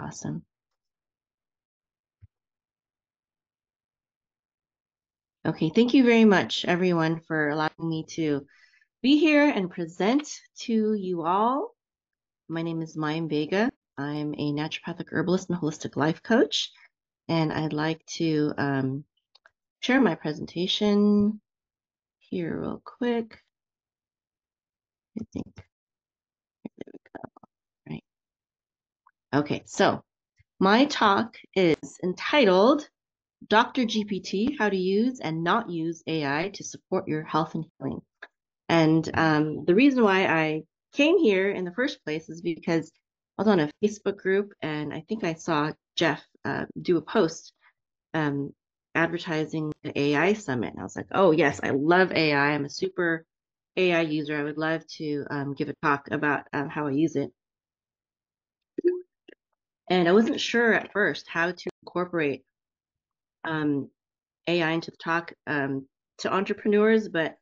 Awesome. Okay, thank you very much, everyone, for allowing me to be here and present to you all. My name is Mayim Vega. I'm a naturopathic herbalist and holistic life coach, and I'd like to share my presentation here real quick. I think, there we go, right. Okay, so my talk is entitled Dr. GPT, How to Use and Not Use AI to Support Your Health and Healing. And the reason why I came here in the first place is because I was on a Facebook group and I think I saw Jeff do a post advertising the AI summit. And I was like, oh, yes, I love AI. I'm a super AI user. I would love to give a talk about how I use it. And I wasn't sure at first how to incorporate AI into the talk to entrepreneurs, but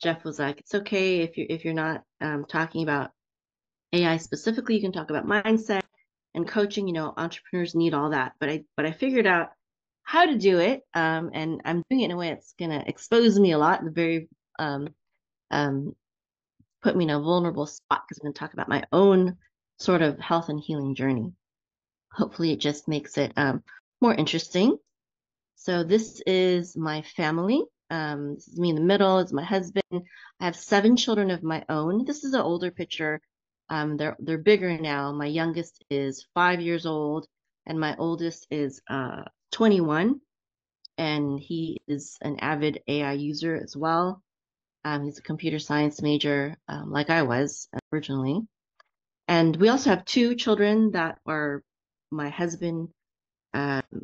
Jeff was like, it's okay if you're not talking about AI specifically, you can talk about mindset and coaching. You know, entrepreneurs need all that. But I figured out how to do it, and I'm doing it in a way that's gonna expose me a lot, and very um, um, put me in a vulnerable spot because I'm gonna talk about my own sort of health and healing journey. Hopefully, it just makes it more interesting. So this is my family. This is me in the middle. It's my husband. I have 7 children of my own. This is an older picture. They're bigger now. My youngest is 5 years old, and my oldest is 21, and he is an avid AI user as well. He's a computer science major, like I was originally. And we also have 2 children that are my husband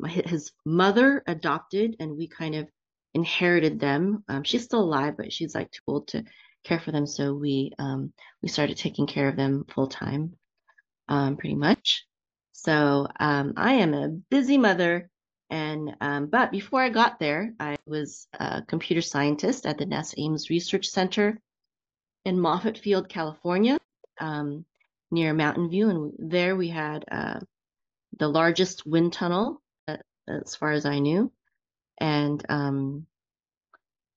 his mother adopted, and we kind of inherited them. She's still alive, but she's like too old to care for them, so we started taking care of them full time, pretty much. So I am a busy mother, and but before I got there, I was a computer scientist at the NASA Ames Research Center in Moffett Field, California, um, near Mountain View, and there we had the largest wind tunnel as far as I knew. And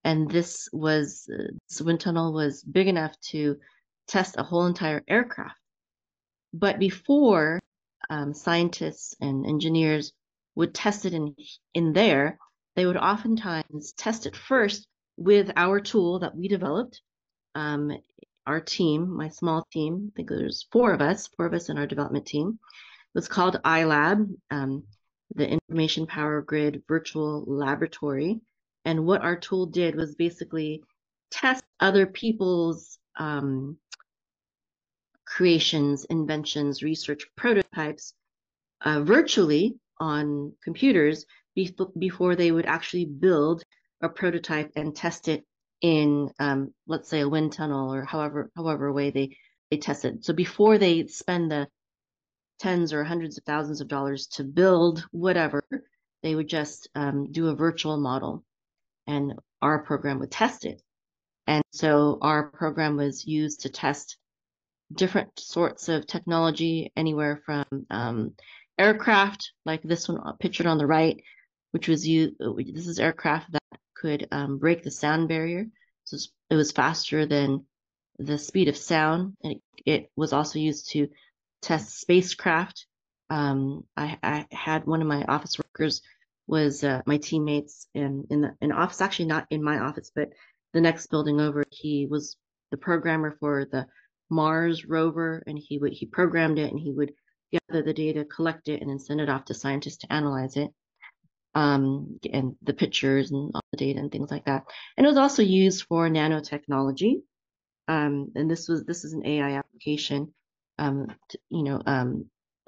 this wind tunnel was big enough to test a whole entire aircraft. But before scientists and engineers would test it in there, they would oftentimes test it first with our tool that we developed. Our team, my small team, I think there's 4 of us in our development team. It was called iLab. The Information Power Grid Virtual Laboratory. And what our tool did was basically test other people's creations, inventions, research prototypes virtually on computers before they would actually build a prototype and test it in, let's say, a wind tunnel or however way they test it. So before they spend the tens or hundreds of thousands of dollars to build whatever, they would just do a virtual model, and our program would test it. And so our program was used to test different sorts of technology, anywhere from aircraft, like this one pictured on the right, which was used. This is aircraft that could break the sound barrier. So it was faster than the speed of sound. And it was also used to test spacecraft. I had one of my office workers was my teammates in an office, actually not in my office, but the next building over. He was the programmer for the Mars rover, and he programmed it, and he would gather the data, collect it, and then send it off to scientists to analyze it, and the pictures and all the data and things like that. And it was also used for nanotechnology. And this is an AI application. There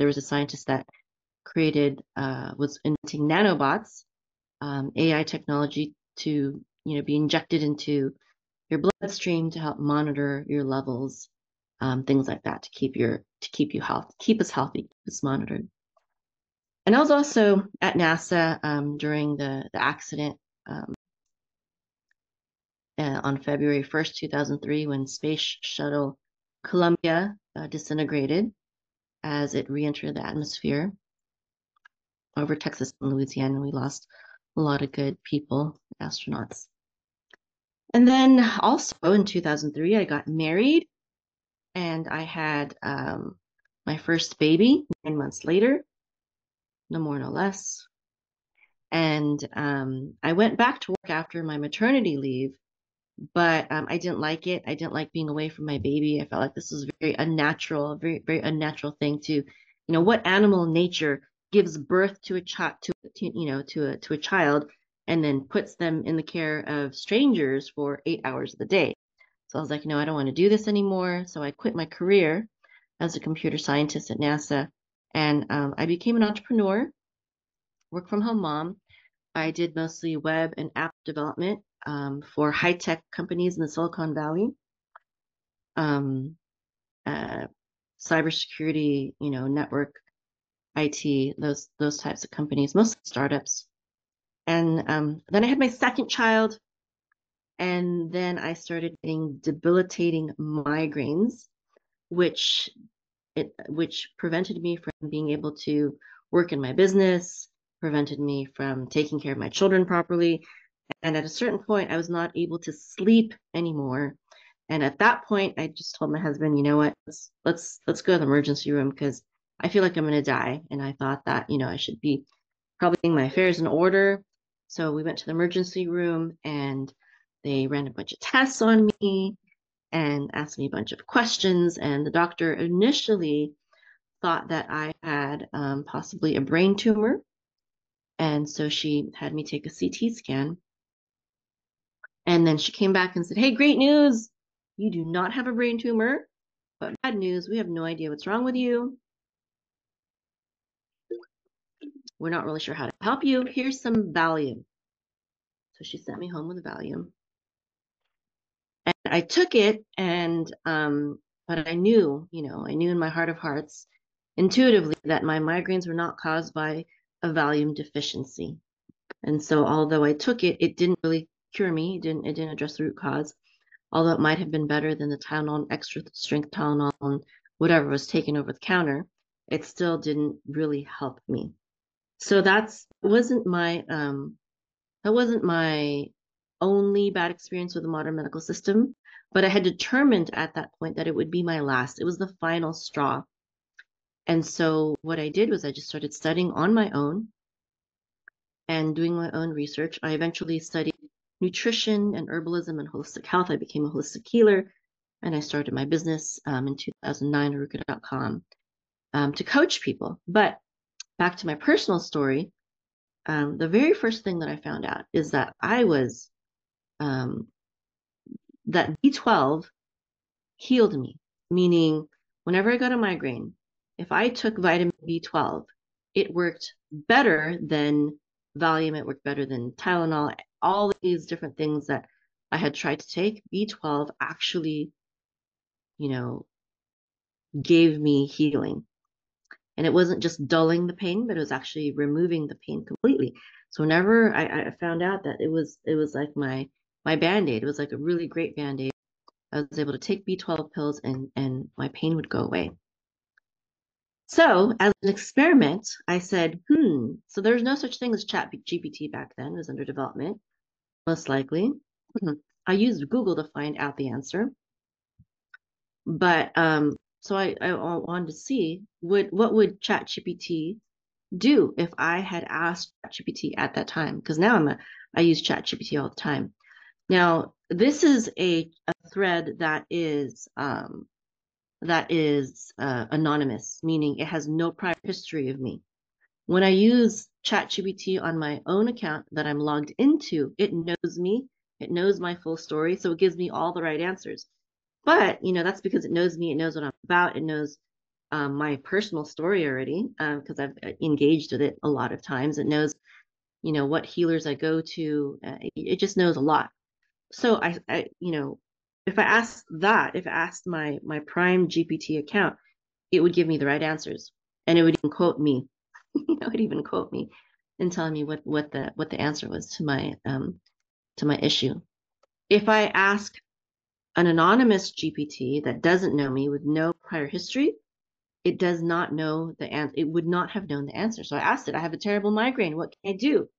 was a scientist that was inventing nanobots, AI technology to be injected into your bloodstream to help monitor your levels, things like that, to keep us healthy, keep us monitored. And I was also at NASA during the accident on February 1st, 2003, when Space Shuttle Columbia disintegrated as it re-entered the atmosphere. over Texas and Louisiana. We lost a lot of good people, astronauts. And then also in 2003, I got married and I had my first baby 9 months later, no more, no less. And I went back to work after my maternity leave, but I didn't like it. I didn't like being away from my baby. I felt like this was very unnatural, a very, very unnatural thing to, what animal in nature gives birth to a child, to a child, and then puts them in the care of strangers for 8 hours of the day. So I was like, no, I don't want to do this anymore. So I quit my career as a computer scientist at NASA, and I became an entrepreneur, work from home mom. I did mostly web and app development for high-tech companies in the Silicon Valley, um, uh, cybersecurity, network, IT, those types of companies, mostly startups. And then I had my second child, and then I started getting debilitating migraines, which prevented me from being able to work in my business, prevented me from taking care of my children properly. And at a certain point, I was not able to sleep anymore. And at that point, I just told my husband, you know what, let's go to the emergency room because I feel like I'm going to die. And I thought that, I should be probably getting my affairs in order. So we went to the emergency room and they ran a bunch of tests on me and asked me a bunch of questions. And the doctor initially thought that I had possibly a brain tumor. And so she had me take a CT scan. And then she came back and said, hey, great news. You do not have a brain tumor, but bad news. We have no idea what's wrong with you. We're not really sure how to help you. Here's some Valium. So she sent me home with Valium. And I took it, and but I knew in my heart of hearts, intuitively, that my migraines were not caused by a Valium deficiency. And so although I took it, it didn't really cure me. It didn't address the root cause. Although it might have been better than the Tylenol, extra strength Tylenol, and whatever was taken over the counter, it still didn't really help me. So that wasn't my only bad experience with the modern medical system, but I had determined at that point that it would be my last. It was the final straw. And so what I did was I just started studying on my own and doing my own research. I eventually studied nutrition and herbalism and holistic health. I became a holistic healer, and I started my business in 2009, Arukah.com, to coach people. But back to my personal story, the very first thing that I found out is that that B12 healed me, meaning whenever I got a migraine, if I took vitamin B12, it worked better than Valium, it worked better than Tylenol, all these different things that I had tried to take. B12 actually, gave me healing. And it wasn't just dulling the pain, but it was actually removing the pain completely. So whenever I found out that it was like my Band-Aid, it was like a really great Band-Aid. I was able to take B12 pills and my pain would go away. So as an experiment, I said, so there's no such thing as ChatGPT back then. It was under development, most likely. I used Google to find out the answer. But so I wanted to see what would ChatGPT do if I had asked ChatGPT at that time, because now I use ChatGPT all the time. Now, this is a thread that is anonymous, meaning it has no prior history of me. When I use ChatGPT on my own account that I'm logged into, it knows me, it knows my full story, so it gives me all the right answers. But, that's because it knows me, it knows what I'm about, it knows my personal story already, because I've engaged with it a lot of times. It knows, what healers I go to. It just knows a lot. So I if I asked my Prime GPT account, it would give me the right answers, and it would even quote me. It would even quote me and telling me what the answer was to my issue. If I ask an anonymous GPT that doesn't know me with no prior history, it does not know the answer. It would not have known the answer. So I asked it, I have a terrible migraine. What can I do?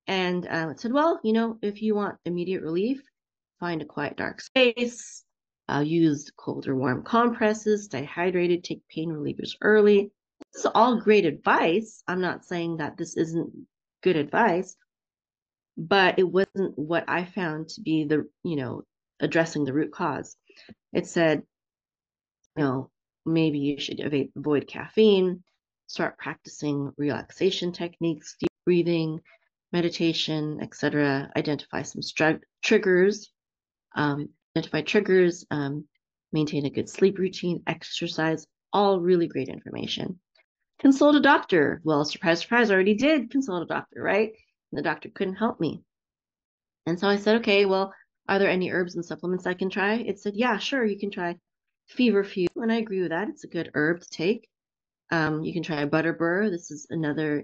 And it said, well, if you want immediate relief, find a quiet, dark space, use cold or warm compresses, stay hydrated, take pain relievers early. This is all great advice. I'm not saying that this isn't good advice, but it wasn't what I found to be addressing the root cause. It said, maybe you should avoid caffeine, start practicing relaxation techniques, deep breathing, meditation, etc. Identify some triggers, identify triggers, maintain a good sleep routine, exercise, all really great information. Consult a doctor. Well, surprise, surprise, I already did consult a doctor, right? And the doctor couldn't help me. And so I said, okay, well, are there any herbs and supplements I can try? It said, yeah, sure, you can try feverfew. And I agree with that. It's a good herb to take. You can try butterbur. This is another,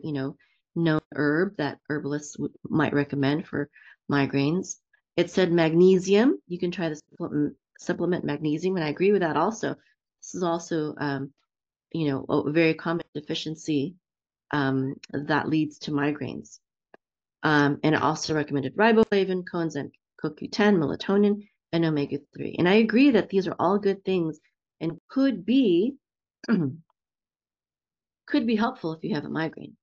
known herb that herbalists might recommend for migraines. It said magnesium. You can try the supplement magnesium, and I agree with that also. This is also, a very common deficiency that leads to migraines. And it also recommended riboflavin, coenzyme CoQ10, melatonin, and omega-3. And I agree that these are all good things and could be helpful if you have a migraine,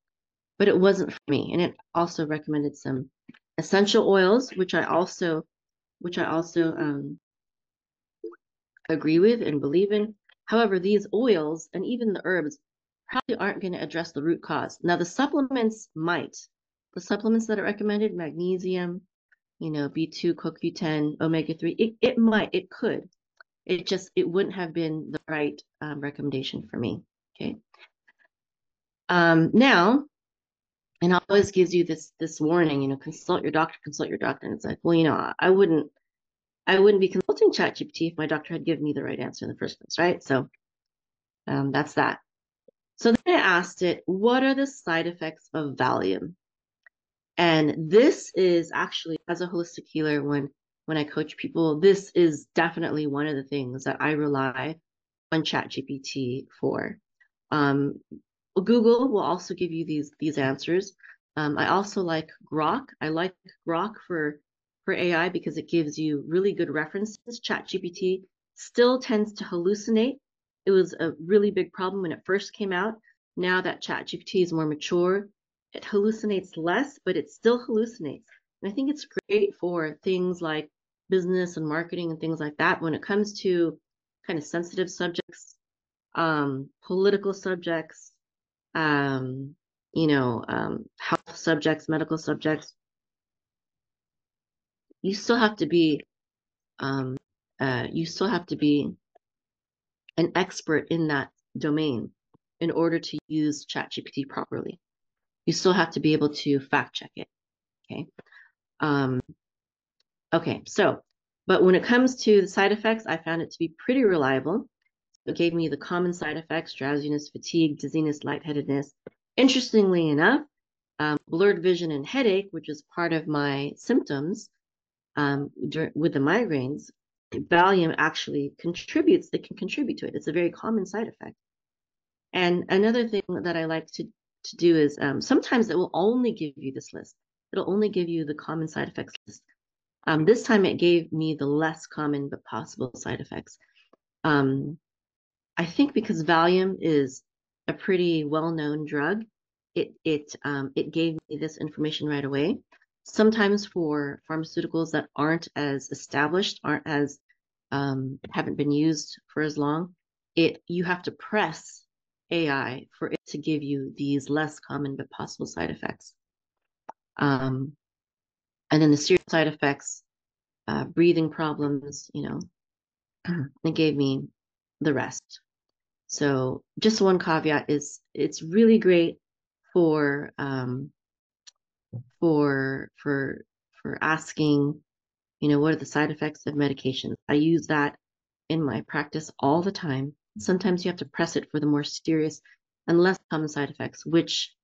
but it wasn't for me. And it also recommended some essential oils, which I also agree with and believe in. However, these oils and even the herbs probably aren't going to address the root cause. Now, the supplements might. The supplements that are recommended, magnesium, B2, CoQ10, omega-3, it could. It wouldn't have been the right recommendation for me. Okay. Now, and it always gives you this warning, consult your doctor, And it's like, well, I wouldn't be consulting ChatGPT if my doctor had given me the right answer in the first place, right? So that's that. So then I asked it, what are the side effects of Valium? And this is actually, as a holistic healer, when I coach people, this is definitely one of the things that I rely on ChatGPT for. Google will also give you these answers. I also like Grok. I like Grok for AI because it gives you really good references. ChatGPT still tends to hallucinate. It was a really big problem when it first came out. Now that ChatGPT is more mature, it hallucinates less, but it still hallucinates. And I think it's great for things like business and marketing and things like that. When it comes to kind of sensitive subjects, political subjects, health subjects, medical subjects, you still have to be an expert in that domain in order to use ChatGPT properly. You still have to be able to fact check it. Okay. Okay. So, but when it comes to the side effects, I found it to be pretty reliable. It gave me the common side effects: drowsiness, fatigue, dizziness, lightheadedness. Interestingly enough, blurred vision and headache, which is part of my symptoms with the migraines, Valium actually contributes. It can contribute to it. It's a very common side effect. And another thing that I like to do is sometimes it will only give you this list. It'll only give you the common side effects list. This time it gave me the less common but possible side effects. I think because Valium is a pretty well-known drug, it gave me this information right away. Sometimes for pharmaceuticals that aren't as established, haven't been used for as long, you have to press AI for it to give you these less common but possible side effects. And then the serious side effects, breathing problems, it gave me the rest. So just one caveat is it's really great for asking, what are the side effects of medications? I use that in my practice all the time. Sometimes you have to press it for the more serious and less common side effects, which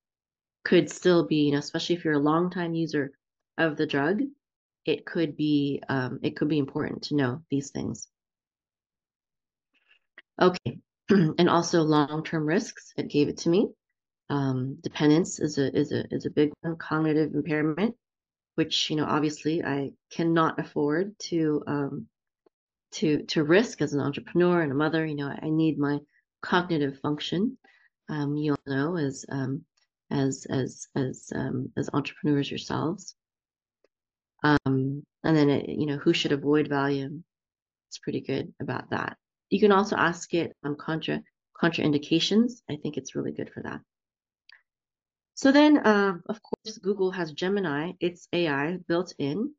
could still be, especially if you're a long-time user of the drug, it could be important to know these things. Okay, and also long-term risks. It gave it to me. Dependence is a big one. Cognitive impairment, which obviously I cannot afford to risk as an entrepreneur and a mother. I need my cognitive function. You all know as entrepreneurs yourselves. And then who should avoid Valium? It's pretty good about that. You can also ask it on contraindications. I think it's really good for that. So then, of course, Google has Gemini. It's AI built in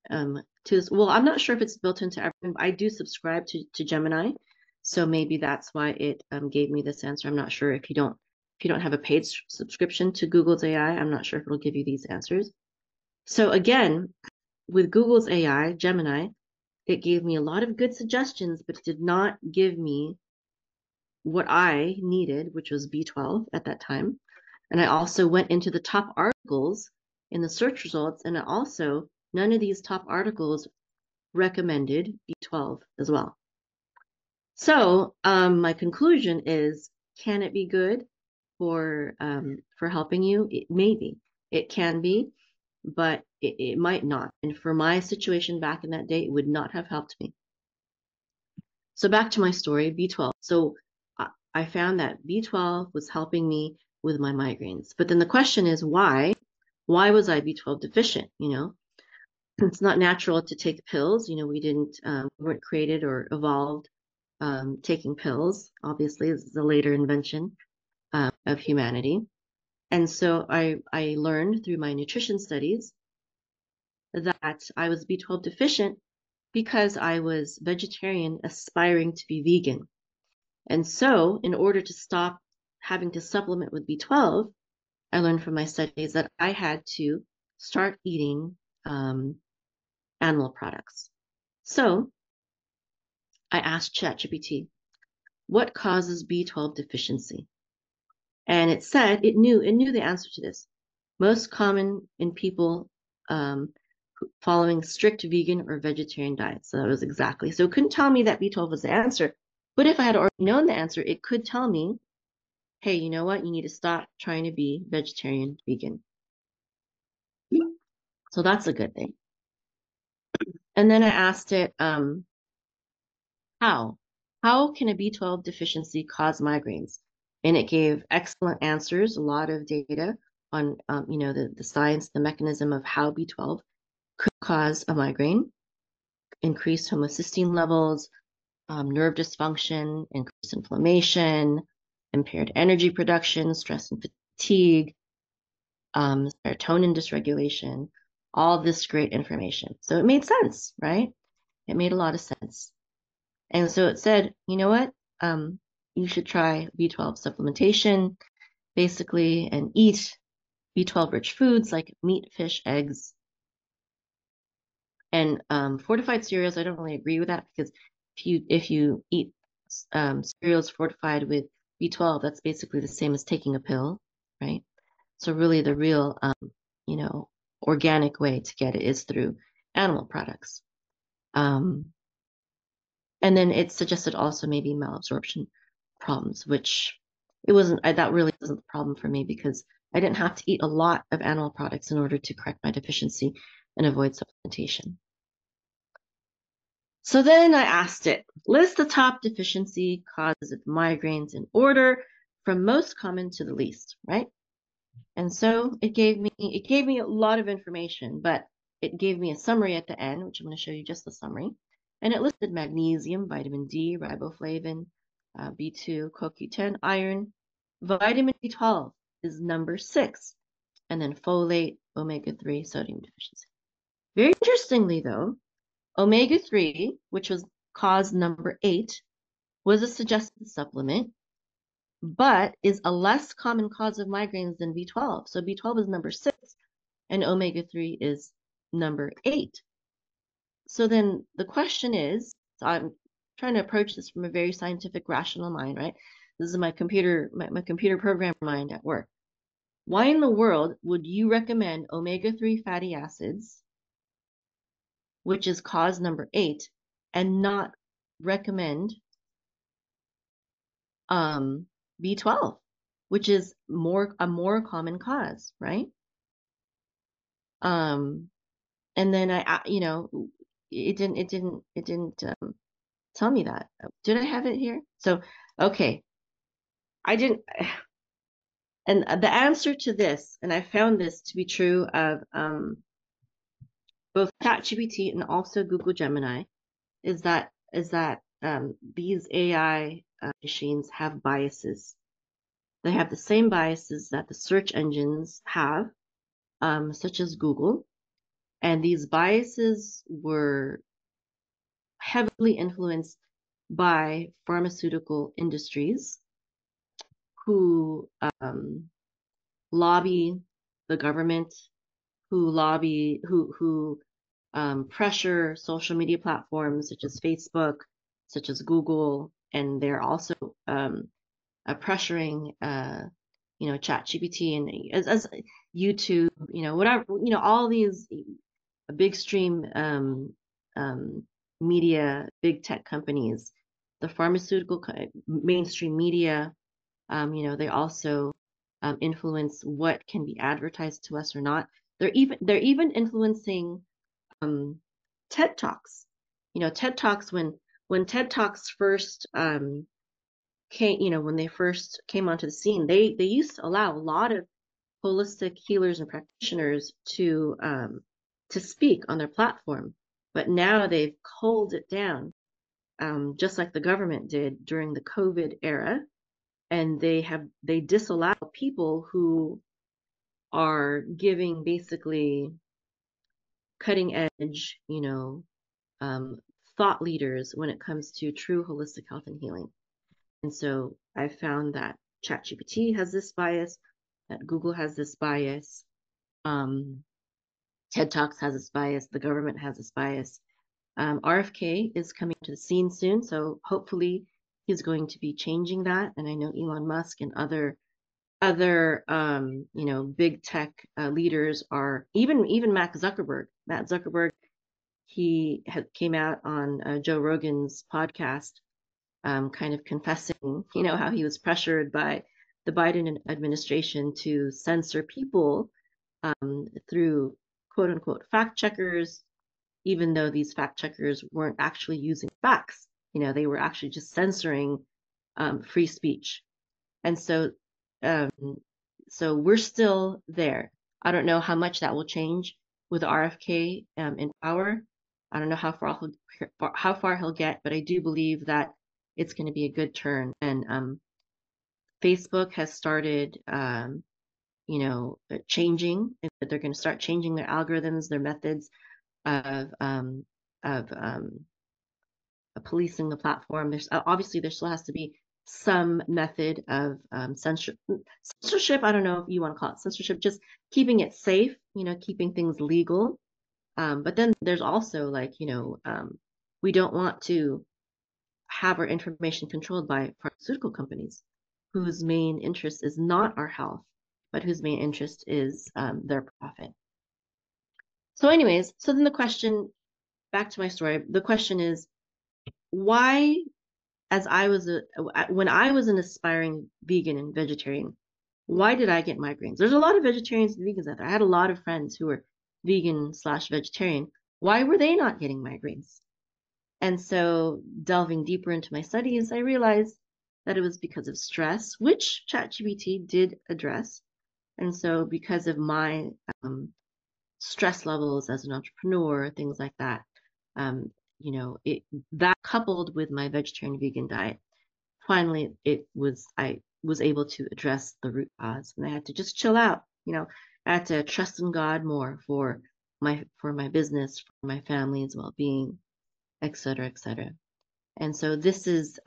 to this. Well, I'm not sure if it's built into everything, but I do subscribe to Gemini. So maybe that's why it gave me this answer. I'm not sure if you don't have a paid subscription to Google's AI, I'm not sure if it'll give you these answers. So again, with Google's AI, Gemini, it gave me a lot of good suggestions, but it did not give me what I needed, which was B12 at that time. And I also went into the top articles in the search results, and none of these top articles recommended B12 as well. So my conclusion is, can it be good for helping you? Maybe it can be, but it might not. And for my situation back in that day, it would not have helped me. So back to my story, B12. So I found that B12 was helping me with my migraines. But then the question is, why? Why was I B12 deficient? It's not natural to take pills. We weren't created or evolved taking pills. Obviously, this is a later invention of humanity. And so I learned through my nutrition studies that I was B12 deficient because I was vegetarian aspiring to be vegan. And so in order to stop having to supplement with B12, I learned from my studies that I had to start eating animal products. So I asked ChatGPT, what causes B12 deficiency? And it said it knew the answer to this. Most common in people following strict vegan or vegetarian diets. So that was exactly. So it couldn't tell me that B12 was the answer. But if I had already known the answer, it could tell me, hey, you know what? You need to stop trying to be vegetarian, vegan. So that's a good thing. And then I asked it, how? How can a B12 deficiency cause migraines? And it gave excellent answers, a lot of data on, the science, the mechanism of how B12 could cause a migraine, increased homocysteine levels, nerve dysfunction, increased inflammation, impaired energy production, stress and fatigue, serotonin dysregulation, all this great information. So it made sense, right? It made a lot of sense. And so it said, you know what? You should try B12 supplementation, basically, and eat B12 rich foods like meat, fish, eggs, and fortified cereals. I don't really agree with that because if you eat cereals fortified with B12, that's basically the same as taking a pill, right? So really the real, organic way to get it is through animal products. And then it suggested also maybe malabsorption problems, which that really wasn't the problem for me because I didn't have to eat a lot of animal products in order to correct my deficiency and avoid supplementation. So then I asked it, list the top deficiency causes of migraines in order from most common to the least, right? And so it gave me a lot of information, but it gave me a summary at the end, which I'm going to show you just the summary. And it listed magnesium, vitamin D, riboflavin, B2, CoQ10, iron. Vitamin B12 is number 6, and then folate, omega-3, sodium deficiency. Very interestingly, though, omega-3, which was cause number 8, was a suggested supplement, but is a less common cause of migraines than B12. So B12 is number 6, and omega-3 is number 8. So then the question is, so I'm trying to approach this from a very scientific, rational mind, right? This is my computer program mind at work. Why in the world would you recommend omega-3 fatty acids, which is cause number 8, and not recommend B12, which is a more common cause, right? And then it didn't tell me that. Did I have it here? So, okay, I didn't. And the answer to this, and I found this to be true of both ChatGPT and also Google Gemini, is that these AI machines have biases. They have the same biases that the search engines have, such as Google, and these biases were heavily influenced by pharmaceutical industries who lobby the government, who pressure social media platforms such as Facebook, such as Google, and they're also pressuring ChatGPT and as YouTube, whatever, all these big stream media, big tech companies, the pharmaceutical mainstream media, they also influence what can be advertised to us or not. They're even influencing TED Talks. TED Talks when TED Talks first when they first came onto the scene, they used to allow a lot of holistic healers and practitioners to speak on their platform, but now they've culled it down, just like the government did during the COVID era, and they disallow people who are giving basically cutting edge, thought leaders when it comes to true holistic health and healing. And so I found that ChatGPT has this bias, that Google has this bias, TED Talks has this bias, the government has this bias. RFK is coming to the scene soon, so hopefully he's going to be changing that. And I know Elon Musk and other big tech leaders are, even Matt Zuckerberg. Matt Zuckerberg, he came out on Joe Rogan's podcast, kind of confessing, how he was pressured by the Biden administration to censor people through quote unquote fact checkers, even though these fact checkers weren't actually using facts. They were actually just censoring free speech. And um, so we're still there. I don't know how much that will change with RFK in power. I don't know how far he'll get, but I do believe that it's going to be a good turn. And Facebook has started, changing. They're going to start changing their algorithms, their methods of policing the platform. There's obviously there still has to be some method of censorship. I don't know if you want to call it censorship, just keeping it safe, keeping things legal. But then there's also we don't want to have our information controlled by pharmaceutical companies whose main interest is not our health, but whose main interest is their profit. So anyways, so then the question, back to my story, the question is, why, when I was an aspiring vegan and vegetarian, why did I get migraines? There's a lot of vegetarians and vegans out there. I had a lot of friends who were vegan/vegetarian. Why were they not getting migraines? And so delving deeper into my studies, I realized that it was because of stress, which ChatGPT did address. And so because of my stress levels as an entrepreneur, things like that, that coupled with my vegetarian vegan diet, finally I was able to address the root cause, and I had to just chill out. I had to trust in God more for my business, for my family's well-being, et cetera, et cetera. And so this is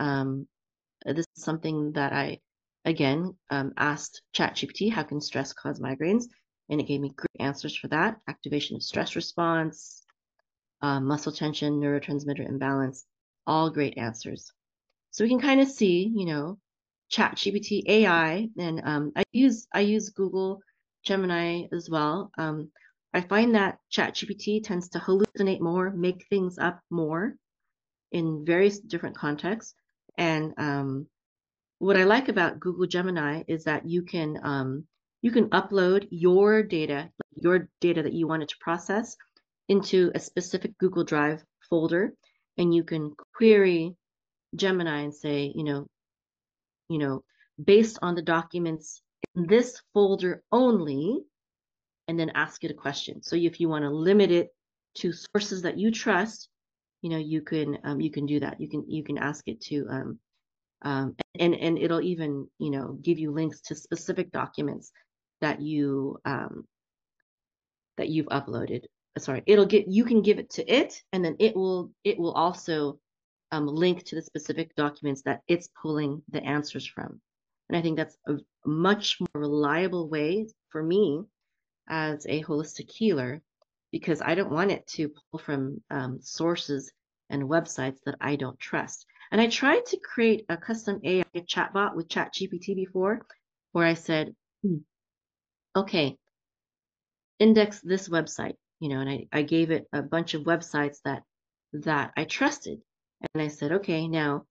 something that I again asked ChatGPT, how can stress cause migraines? And it gave me great answers for that: activation of stress response, muscle tension, neurotransmitter imbalance, all great answers. So we can kind of see, ChatGPT AI, and I use Google Gemini as well. I find that ChatGPT tends to hallucinate more, make things up more in various different contexts, and what I like about Google Gemini is that you can upload your data that you wanted to process into a specific Google Drive folder, and you can query Gemini and say, you know, based on the documents in this folder only, and then ask it a question. So if you want to limit it to sources that you trust, you can do that. You can ask it to and it'll even give you links to specific documents that you've uploaded. Sorry, you can give it to it, and then it will also link to the specific documents that it's pulling the answers from. And I think that's a much more reliable way for me as a holistic healer, because I don't want it to pull from sources and websites that I don't trust. And I tried to create a custom AI chatbot with ChatGPT before, where I said, okay, index this website, and I gave it a bunch of websites that I trusted. And I said, okay, now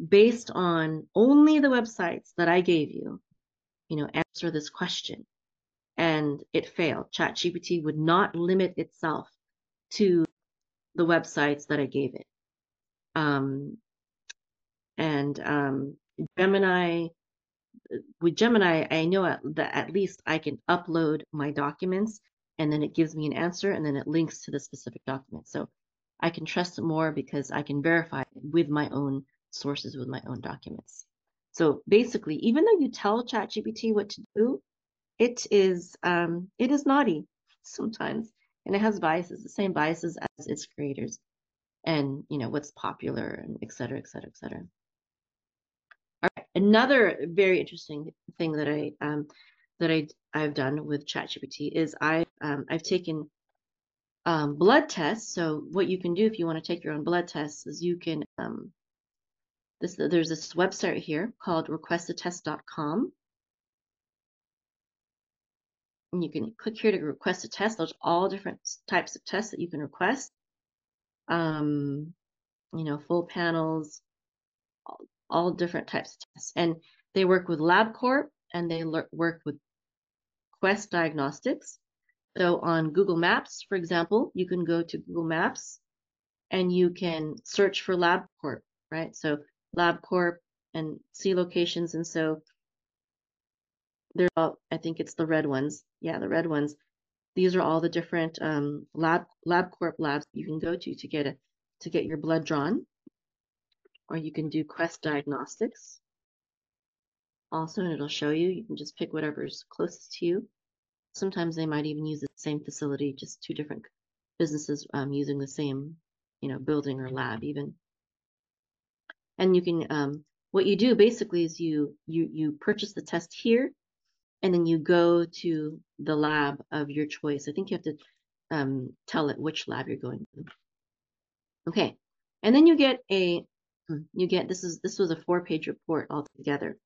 based on only the websites that I gave you, answer this question. And it failed. ChatGPT would not limit itself to the websites that I gave it. And with Gemini, I know that at least I can upload my documents, and then it gives me an answer, and then it links to the specific document. So I can trust it more because I can verify it with my own sources, with my own documents. So basically, even though you tell ChatGPT what to do, it is naughty sometimes, and it has biases, the same biases as its creators, and what's popular, and et cetera, et cetera, et cetera. All right, another very interesting thing that I've done with ChatGPT is I've taken blood tests. So what you can do if you want to take your own blood tests is you can there's this website here called requestatest.com. And you can click here to request a test. There's all different types of tests that you can request. Full panels, all different types of tests. And they work with LabCorp, and they work with Quest Diagnostics. So on Google Maps, for example, you can go to Google Maps and you can search for LabCorp, right? So LabCorp, and see locations. And so they're all, I think it's the red ones. Yeah, the red ones. These are all the different LabCorp labs you can go to get your blood drawn. Or you can do Quest Diagnostics also, and it'll show you. You can just pick whatever's closest to you. Sometimes they might even use the same facility, just two different businesses using the same, building or lab even. And you can, what you do basically is you purchase the test here, and then you go to the lab of your choice. I think you have to tell it which lab you're going to. Okay, and then you get this was a 4-page report altogether.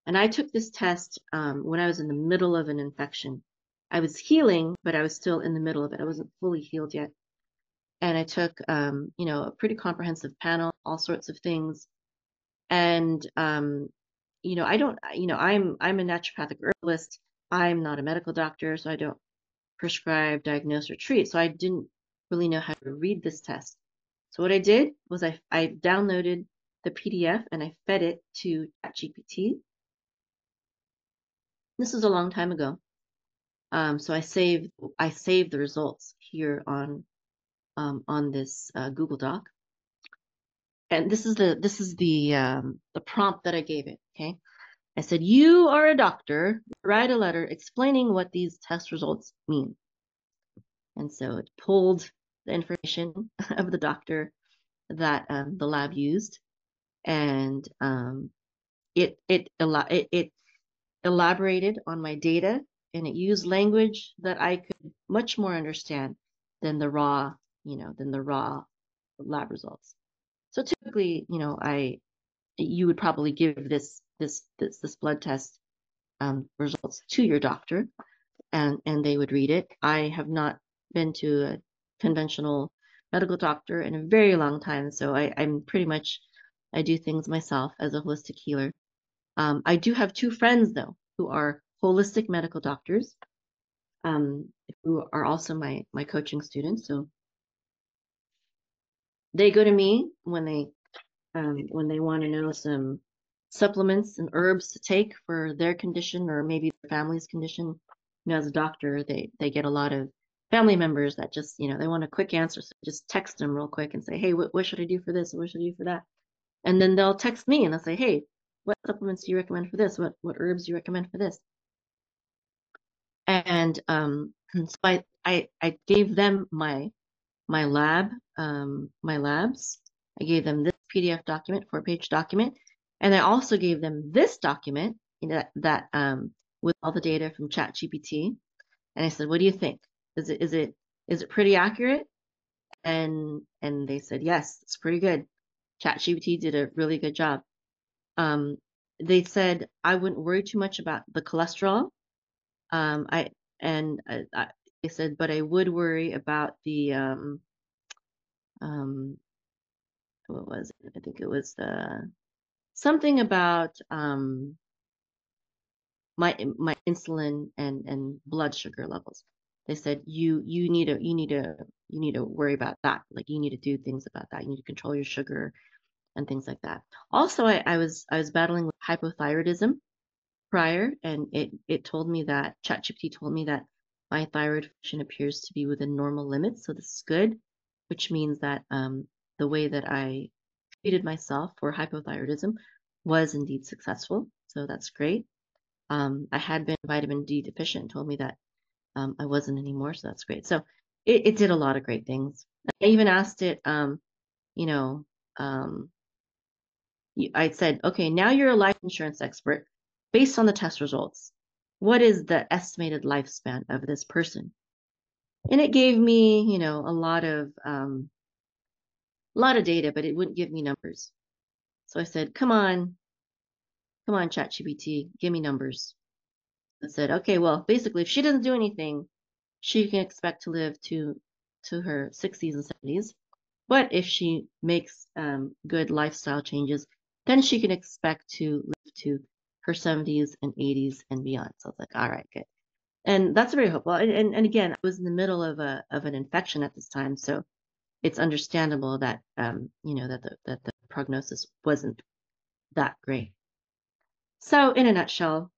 And I took this test when I was in the middle of an infection. I was healing, but I was still in the middle of it. I wasn't fully healed yet. And I took, a pretty comprehensive panel, all sorts of things. And, I don't, I'm a naturopathic herbalist. I'm not a medical doctor, so I don't prescribe, diagnose, or treat. So I didn't really know how to read this test. So what I did was I downloaded the PDF and I fed it to ChatGPT. This was a long time ago. So I saved the results here on this Google Doc. And this is the prompt that I gave it. Okay. I said, you are a doctor, write a letter explaining what these test results mean. And so it pulled the information of the doctor that the lab used, and it elaborated on my data, and it used language that I could much more understand than the raw lab results. So typically, you would probably give this blood test results to your doctor, and they would read it. I have not been to a conventional medical doctor in a very long time, so I'm pretty much, I do things myself as a holistic healer. I do have two friends though who are holistic medical doctors, who are also my coaching students. So they go to me when they want to know some supplements and herbs to take for their condition or maybe their family's condition. You know, as a doctor, they get a lot of family members that just, they want a quick answer. So just text them real quick and say, hey, what should I do for this? What should I do for that? And then they'll text me and they'll say, hey, what supplements do you recommend for this? What herbs do you recommend for this? And so I gave them my labs. I gave them this PDF document, 4-page document, and I also gave them this document, that with all the data from ChatGPT. And I said, "What do you think? Is it pretty accurate?" And they said, "Yes, it's pretty good. ChatGPT did a really good job." Um, they said I wouldn't worry too much about the cholesterol. I and they said, but I would worry about the um, what was it? I think it was something about my insulin and blood sugar levels. They said you need to worry about that. Like you need to do things about that. You need to control your sugar and things like that. Also, I was battling with hypothyroidism prior, and it told me that ChatGPT told me that my thyroid function appears to be within normal limits. So this is good, which means that the way that I treated myself for hypothyroidism was indeed successful. So that's great. I had been vitamin D deficient and told me that I wasn't anymore. So that's great. So it did a lot of great things. I even asked it, you know, um, I said, okay, now you're a life insurance expert. Based on the test results, what is the estimated lifespan of this person? And it gave me, a lot of data, but it wouldn't give me numbers. So I said, come on, ChatGPT, give me numbers. I said, okay, well, basically, if she doesn't do anything, she can expect to live to her 60s and 70s. But if she makes good lifestyle changes, then she can expect to live to her 70s and 80s and beyond. So I was like, all right, good. And that's very hopeful. And again, I was in the middle of an infection at this time, so it's understandable that that the prognosis wasn't that great. So in a nutshell,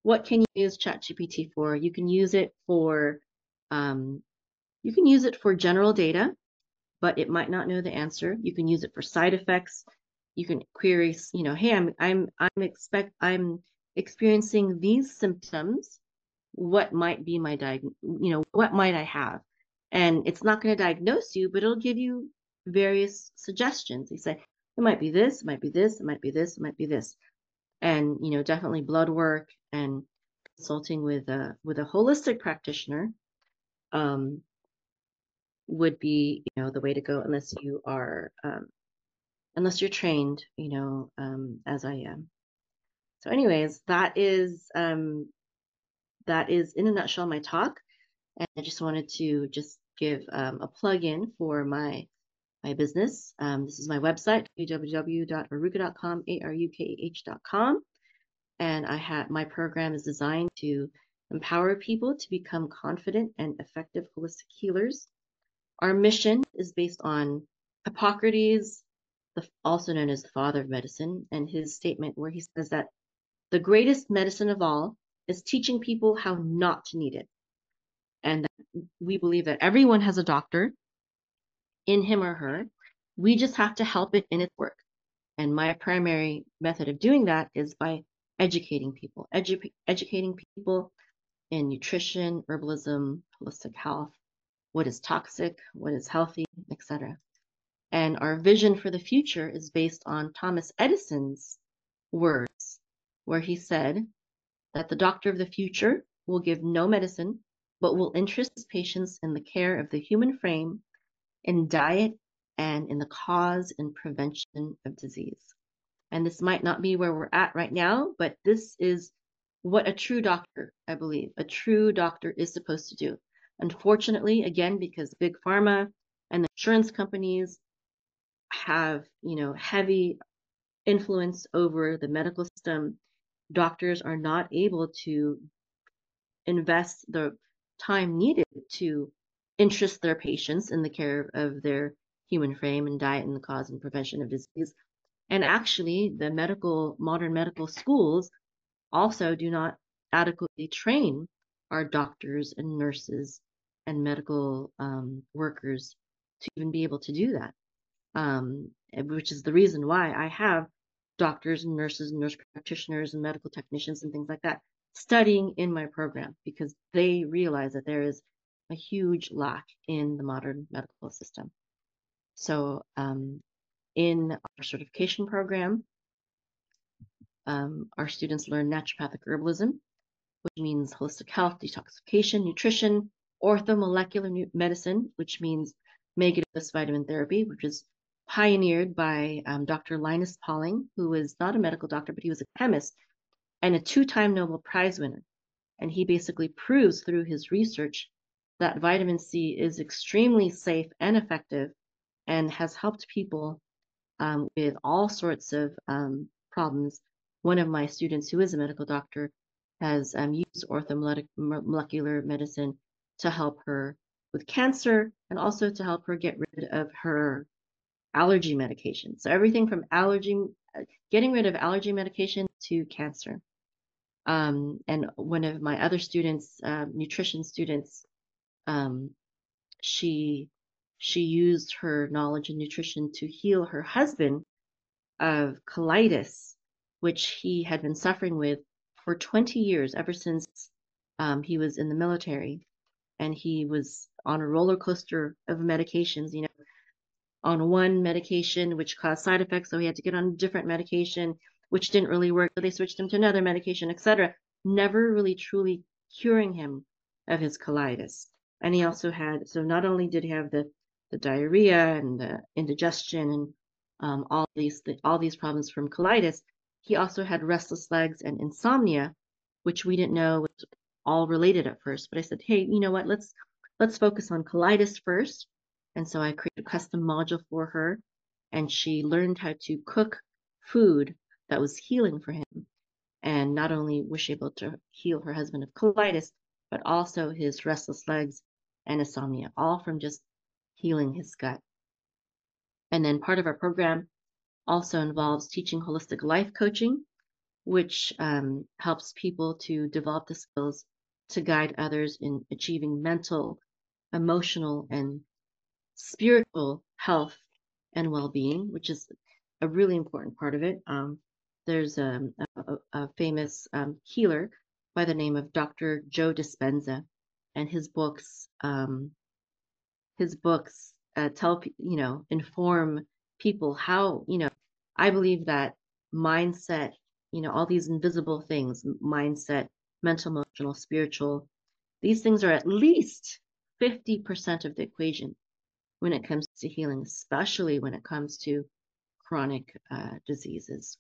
what can you use ChatGPT for? You can use it for um, general data, but it might not know the answer. You can use it for side effects. You can query, hey, I'm experiencing these symptoms. What might be my what might I have? And it's not going to diagnose you, but it'll give you various suggestions. They say it might be this, it might be this, it might be this, it might be this. And definitely blood work and consulting with a holistic practitioner would be the way to go, unless you're trained, as I am. So anyways, that is in a nutshell my talk, and I just wanted to just give a plug-in for my business. This is my website, www.arukah.com, arukah.com, and my program is designed to empower people to become confident and effective holistic healers. Our mission is based on Hippocrates, also known as the father of medicine, and his statement where he says that the greatest medicine of all is teaching people how not to need it. And we believe that everyone has a doctor in him or her. We just have to help it in its work. And my primary method of doing that is by educating people, educating people in nutrition, herbalism, holistic health, what is toxic, what is healthy, etc. And our vision for the future is based on Thomas Edison's words, where he said that the doctor of the future will give no medicine, but will interest his patients in the care of the human frame, in diet, and in the cause and prevention of disease. And this might not be where we're at right now, but this is what a true doctor, I believe, a true doctor is supposed to do. Unfortunately, again, because big pharma and the insurance companies have, heavy influence over the medical system, doctors are not able to invest the time needed to interest their patients in the care of their human frame and diet and the cause and prevention of disease. And actually, the modern medical schools also do not adequately train our doctors and nurses and medical workers to even be able to do that, which is the reason why I have doctors and nurses and nurse practitioners and medical technicians and things like that studying in my program, because they realize that there is a huge lack in the modern medical system. So in our certification program, our students learn naturopathic herbalism, which means holistic health, detoxification, nutrition, orthomolecular medicine, which means mega dose vitamin therapy, which is pioneered by Dr. Linus Pauling, who is not a medical doctor, but he was a chemist and a 2-time Nobel Prize winner. And he basically proves through his research that vitamin C is extremely safe and effective and has helped people with all sorts of problems. One of my students, who is a medical doctor, has used orthomolecular medicine to help her with cancer and also to help her get rid of her allergy medication. So everything from getting rid of allergy medication to cancer. And one of my other students, nutrition students, she used her knowledge in nutrition to heal her husband of colitis, which he had been suffering with for 20 years, ever since he was in the military. And he was on a roller coaster of medications, on one medication, which caused side effects. So he had to get on a different medication, which didn't really work. So they switched him to another medication, etc. Never really truly curing him of his colitis. And he also had, so not only did he have the diarrhea and the indigestion and all these problems from colitis, he also had restless legs and insomnia, which we didn't know was all related at first. But I said, hey, you know what? Let's focus on colitis first. And so I created a custom module for her, and she learned how to cook food that was healing for him. And not only was she able to heal her husband of colitis, but also his restless legs and insomnia, all from just healing his gut. And then part of our program also involves teaching holistic life coaching, which helps people to develop the skills to guide others in achieving mental, emotional, and spiritual health and well-being, which is a really important part of it. There's a famous healer by the name of Dr. Joe Dispenza, and his books inform people how, I believe that mindset, all these invisible things, mindset, mental, emotional, spiritual, these things are at least 50% of the equation when it comes to healing, especially when it comes to chronic diseases.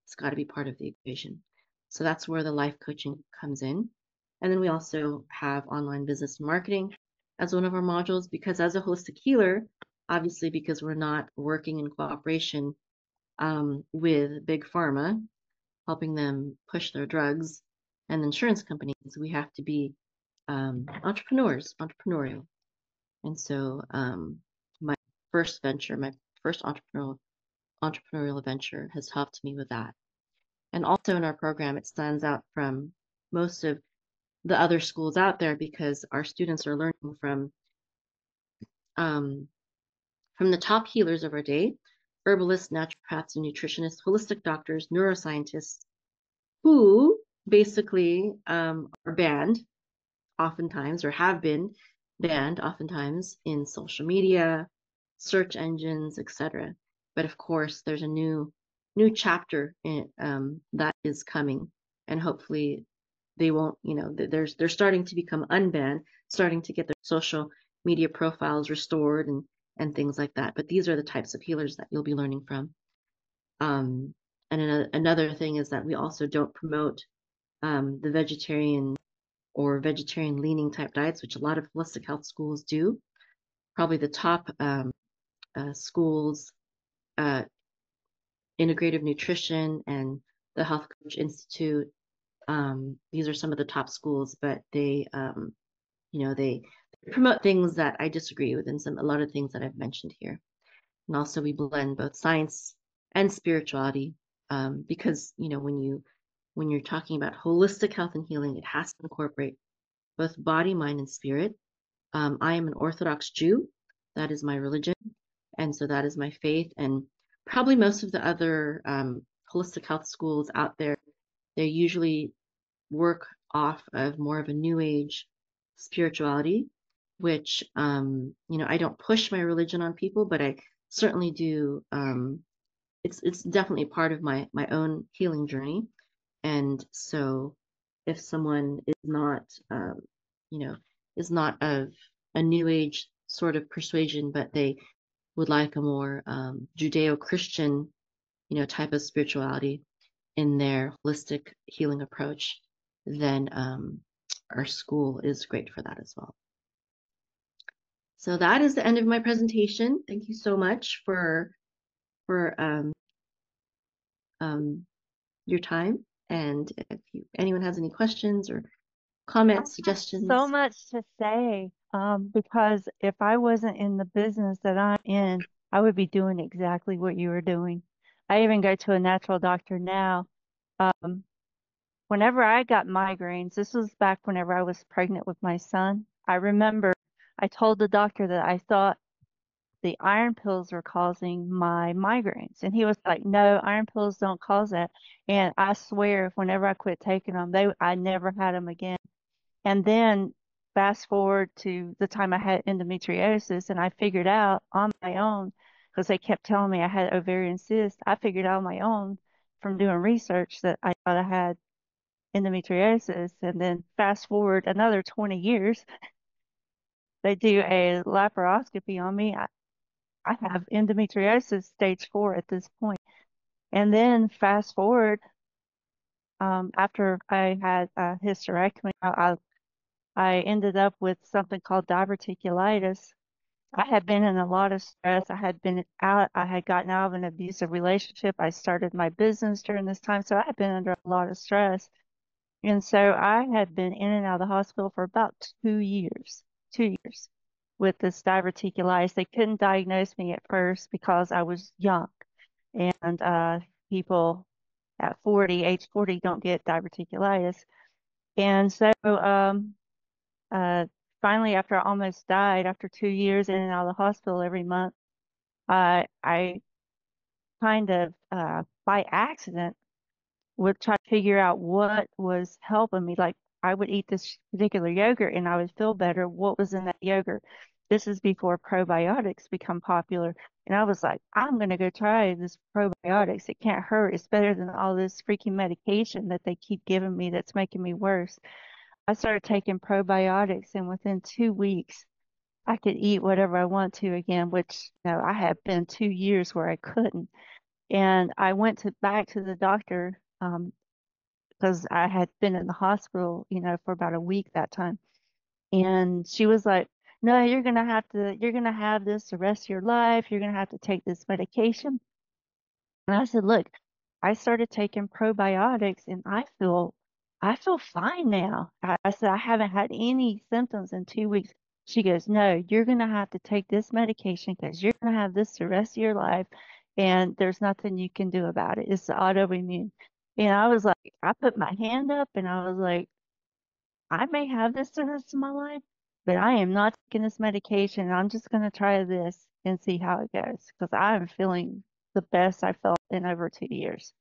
It's got to be part of the equation. So that's where the life coaching comes in. And then we also have online business and marketing as one of our modules, because as a holistic healer, obviously, because we're not working in cooperation with big pharma, helping them push their drugs and insurance companies, we have to be entrepreneurial. And so my first entrepreneurial venture has helped me with that. And also in our program, it stands out from most of the other schools out there because our students are learning from the top healers of our day: herbalists, naturopaths, and nutritionists, holistic doctors, neuroscientists, who basically are banned oftentimes, or have been banned oftentimes, in social media, search engines, etc. But of course, there's a new chapter that is coming, and hopefully they won't, they're starting to become unbanned, starting to get their social media profiles restored and things like that. But these are the types of healers that you'll be learning from. And another thing is that we also don't promote the vegetarian or vegetarian leaning type diets, which a lot of holistic health schools do. Probably the top schools, integrative nutrition and the Health Coach Institute. These are some of the top schools, but they, they promote things that I disagree with, and a lot of things that I've mentioned here. And also, we blend both science and spirituality, because when you're talking about holistic health and healing, it has to incorporate both body, mind, and spirit. I am an Orthodox Jew. That is my religion. And so that is my faith. And probably most of the other holistic health schools out there, they usually work off of more of a new age spirituality, which, I don't push my religion on people, but I certainly do. It's definitely part of my own healing journey. And so if someone is not, you know, is not of a new age sort of persuasion, but they would like a more Judeo-Christian, type of spirituality in their holistic healing approach, then our school is great for that as well. So that is the end of my presentation. Thank you so much for your time. And if anyone has any questions or comments, suggestions. So much to say, because if I wasn't in the business that I'm in, I would be doing exactly what you were doing. I even go to a natural doctor now. Um, Whenever I got migraines, this was back whenever I was pregnant with my son. I remember I told the doctor that I thought the iron pills were causing my migraines. And he was like, no, iron pills don't cause that. And I swear, whenever I quit taking them, I never had them again. And then fast forward to the time I had endometriosis, and I figured out on my own, because they kept telling me I had ovarian cyst. I figured out on my own from doing research that I thought I had endometriosis. And then fast forward another 20 years, they do a laparoscopy on me. I have endometriosis stage 4 at this point. And then fast forward, after I had a hysterectomy, I ended up with something called diverticulitis. I had been in a lot of stress. I had gotten out of an abusive relationship. I started my business during this time. So I had been under a lot of stress. And so I had been in and out of the hospital for about 2 years with this diverticulitis. They couldn't diagnose me at first because I was young. And people at age 40 don't get diverticulitis. And so uh, finally, after I almost died, after 2 years in and out of the hospital every month, I kind of by accident would try to figure out what was helping me. Like I would eat this particular yogurt and I would feel better. What was in that yogurt? This is before probiotics become popular. And I was like, I'm going to go try this probiotics. It can't hurt. It's better than all this freaking medication that they keep giving me that's making me worse. I started taking probiotics, and within 2 weeks, I could eat whatever I want to again, which, I had been 2 years where I couldn't. And I went back to the doctor, because I had been in the hospital, for about a week that time. And she was like, no, you're going to have this the rest of your life. You're going to have to take this medication. And I said, look, I started taking probiotics and I feel fine now. I said, I haven't had any symptoms in 2 weeks. She goes, no, you're going to have to take this medication because you're going to have this the rest of your life. And there's nothing you can do about it. It's autoimmune. And I was like, I put my hand up and I was like, I may have this the rest of my life, but I am not taking this medication. I'm just going to try this and see how it goes because I'm feeling the best I felt in over 2 years.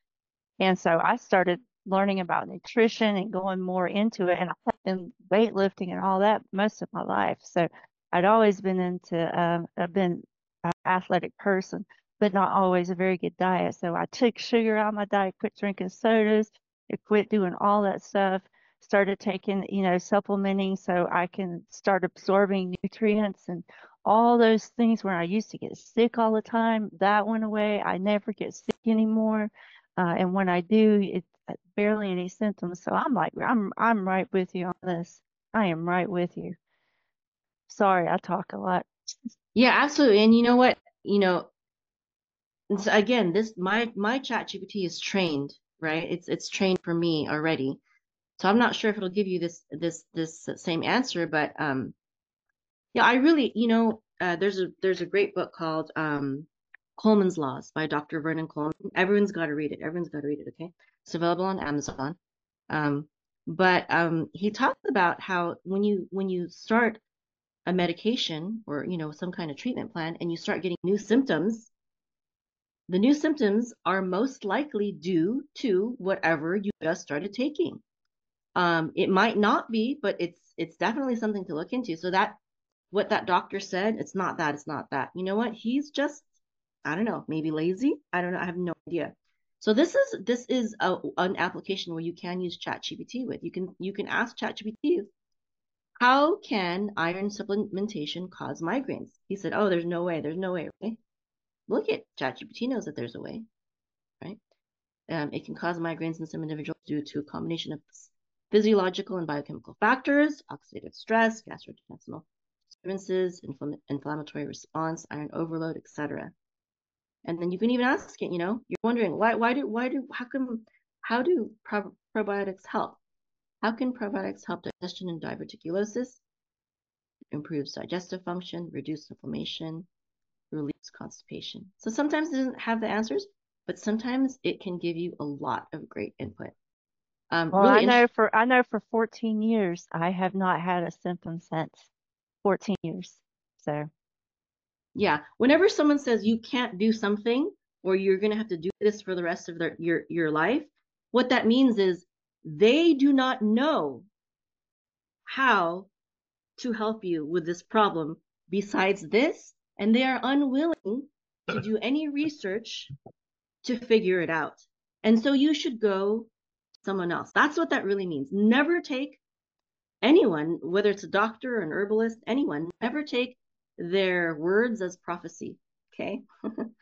And so I started learning about nutrition and going more into it. And I've been weightlifting and all that most of my life. So I'd always been I've been an athletic person, but not always a very good diet. So I took sugar out of my diet, quit drinking sodas, I quit doing all that stuff, started taking, supplementing so I can start absorbing nutrients and all those things where I used to get sick all the time. That went away. I never get sick anymore. And when I do, it's barely any symptoms. So I'm like, I'm right with you on this. I am right with you. Sorry, I talk a lot. Yeah, absolutely. And you know what? And so again, my ChatGPT is trained right? It's trained for me already. So I'm not sure if it'll give you this same answer, but yeah, I really, there's a great book called Coleman's Laws by Dr. Vernon Coleman. Everyone's got to read it. Everyone's got to read it. Okay, it's available on Amazon. Um, but he talks about how when you start a medication or some kind of treatment plan and you start getting new symptoms, the new symptoms are most likely due to whatever you just started taking. It might not be, but it's definitely something to look into. So that what that doctor said, it's not that, it's not that. You know what? He's just, I don't know, maybe lazy. I don't know. I have no idea. So this is an application where you can use ChatGPT with. You can ask ChatGPT, how can iron supplementation cause migraines? He said, oh, there's no way. There's no way. Okay. Look at ChatGPT knows that there's a way, right? It can cause migraines in some individuals due to a combination of physiological and biochemical factors, oxidative stress, gastrointestinal disturbances, inflammatory response, iron overload, etc. And then you can even ask it, you're wondering how do probiotics help? How can probiotics help digestion and diverticulosis, improves digestive function, reduce inflammation, relieves constipation? So sometimes it doesn't have the answers, but sometimes it can give you a lot of great input. Well, Really interesting. I know for 14 years I have not had a symptom since 14 years. So, Yeah. Whenever someone says you can't do something or you're going to have to do this for the rest of your life, what that means is they do not know how to help you with this problem besides this, and they are unwilling to do any research to figure it out. And so you should go to someone else. That's what that really means. Never take anyone, whether it's a doctor or an herbalist, anyone, never take their words as prophecy. Okay.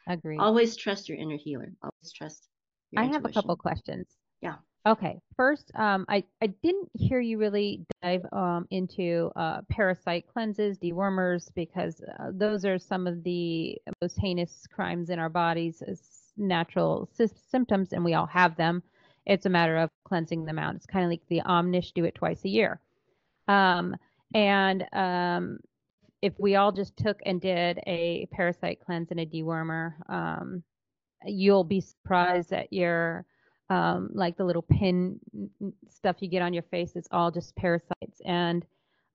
Agreed. Always trust your inner healer. Always trust your I have a couple intuition. questions. Yeah. Okay, first, I didn't hear you really dive into parasite cleanses, dewormers, because those are some of the most heinous crimes in our bodies as natural symptoms, and we all have them. It's a matter of cleansing them out. It's kind of like the Omnish, do it twice a year. Um, and if we all just took and did a parasite cleanse and a dewormer, you'll be surprised at your like the little pin stuff you get on your face. It's all just parasites. And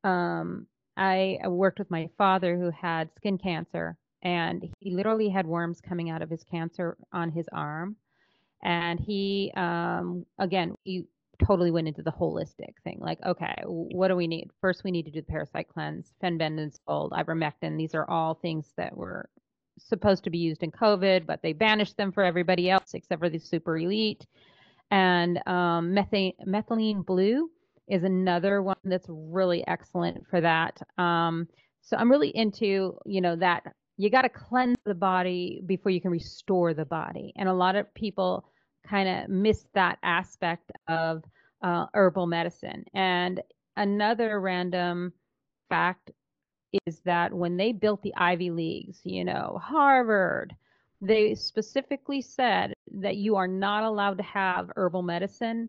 I worked with my father who had skin cancer, and he literally had worms coming out of his cancer on his arm. And he, again, he totally went into the holistic thing. Like, okay, what do we need? First, we need to do the parasite cleanse, fenbendazole, ivermectin. These are all things that were supposed to be used in COVID, but they banished them for everybody else except for the super elite. And methylene blue is another one that's really excellent for that. So I'm really into, that you got to cleanse the body before you can restore the body. And a lot of people kind of miss that aspect of herbal medicine. And another random fact is that when they built the Ivy Leagues, Harvard, they specifically said that you are not allowed to have herbal medicine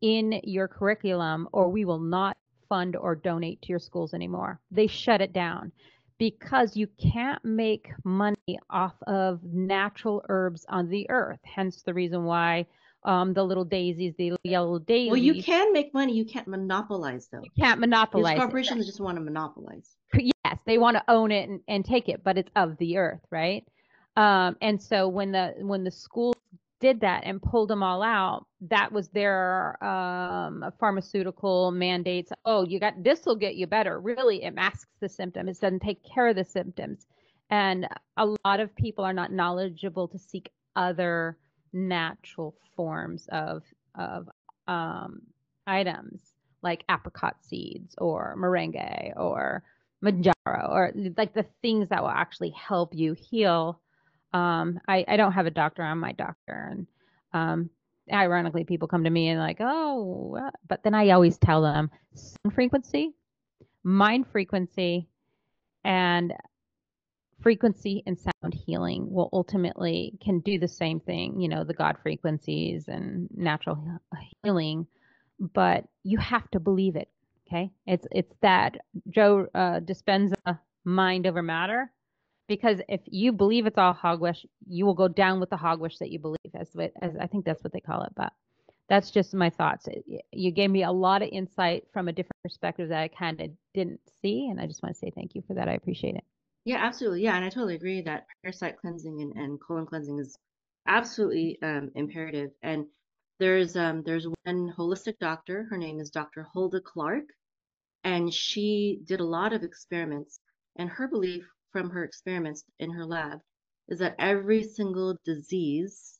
in your curriculum or we will not fund or donate to your schools anymore. They shut it down because you can't make money off of natural herbs on the earth. Hence the reason why the little daisies, the yellow daisies. Well, you can make money. You can't monopolize, though. You can't monopolize. These corporations just want to monopolize. Yes, they want to own it and take it, but it's of the earth, right? And so when the schools did that and pulled them all out, that was their pharmaceutical mandates. Oh, this will get you better. Really, it masks the symptom. It doesn't take care of the symptoms. And a lot of people are not knowledgeable to seek other natural forms of items like apricot seeds or moringa or Manjaro, or like the things that will actually help you heal. I don't have a doctor. I'm my doctor. And ironically, people come to me and like, oh, but then I always tell them sun frequency, mind frequency, and frequency and sound healing will ultimately can do the same thing, the God frequencies and natural healing, but you have to believe it. Okay. It's that Joe Dispenza mind over matter, because if you believe it's all hogwash, you will go down with the hogwash that you believe, as I think that's what they call it. But that's just my thoughts. You gave me a lot of insight from a different perspective that I kind of didn't see. And I just want to say thank you for that. I appreciate it. Yeah, absolutely. Yeah, and I totally agree that parasite cleansing and colon cleansing is absolutely imperative. And there's one holistic doctor. Her name is Dr. Hulda Clark, and she did a lot of experiments. And her belief from her experiments in her lab is that every single disease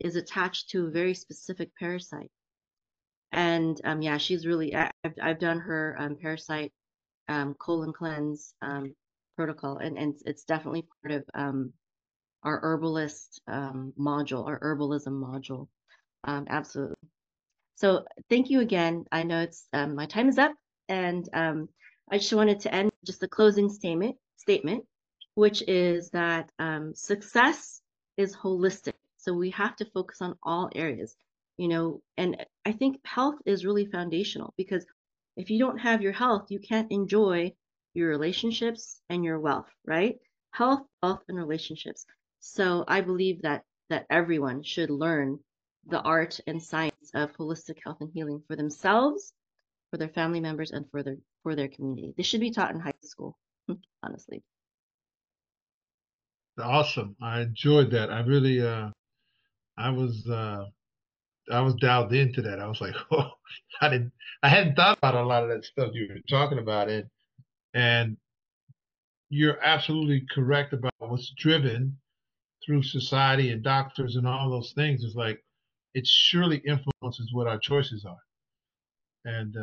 is attached to a very specific parasite. And yeah, she's really I've done her parasite colon cleanse protocol, and it's definitely part of our herbalist module, our herbalism module. Absolutely. So thank you again. I know it's my time is up, and I just wanted to end just a closing statement, which is that success is holistic. So we have to focus on all areas, and I think health is really foundational, because if you don't have your health, you can't enjoy your relationships and your wealth, right? Health, wealth, and relationships. So I believe that everyone should learn the art and science of holistic health and healing for themselves, for their family members, and for their community. This should be taught in high school, honestly. Awesome. I enjoyed that. I really I was dialed into that. I was like, oh, I hadn't thought about a lot of that stuff you were talking about, and you're absolutely correct about what's driven through society and doctors and all those things. Is like it surely influences what our choices are. And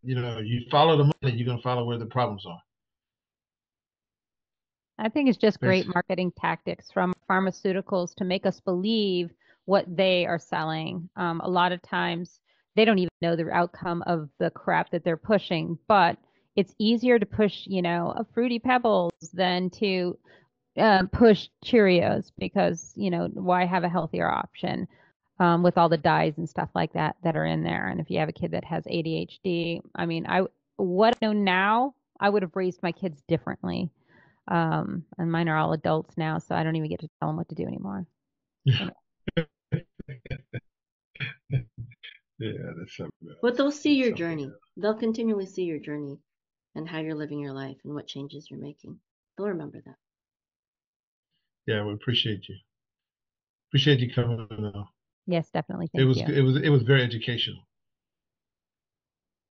you follow the money, you're gonna follow where the problems are. I think it's just Thanks. great marketing tactics from pharmaceuticals to make us believe what they are selling. A lot of times they don't even know the outcome of the crap that they're pushing, but it's easier to push, a Fruity Pebbles than to push Cheerios, because, why have a healthier option with all the dyes and stuff like that are in there? And if you have a kid that has ADHD, I mean, what I know now, I would have raised my kids differently. And mine are all adults now, so I don't even get to tell them what to do anymore. Yeah, that's something else. But they'll see your Something journey. else. They'll continually see your journey and how you're living your life and what changes you're making. They'll remember that. Yeah, we appreciate you. Appreciate you coming on. Yes, definitely. It Thank you. was very educational.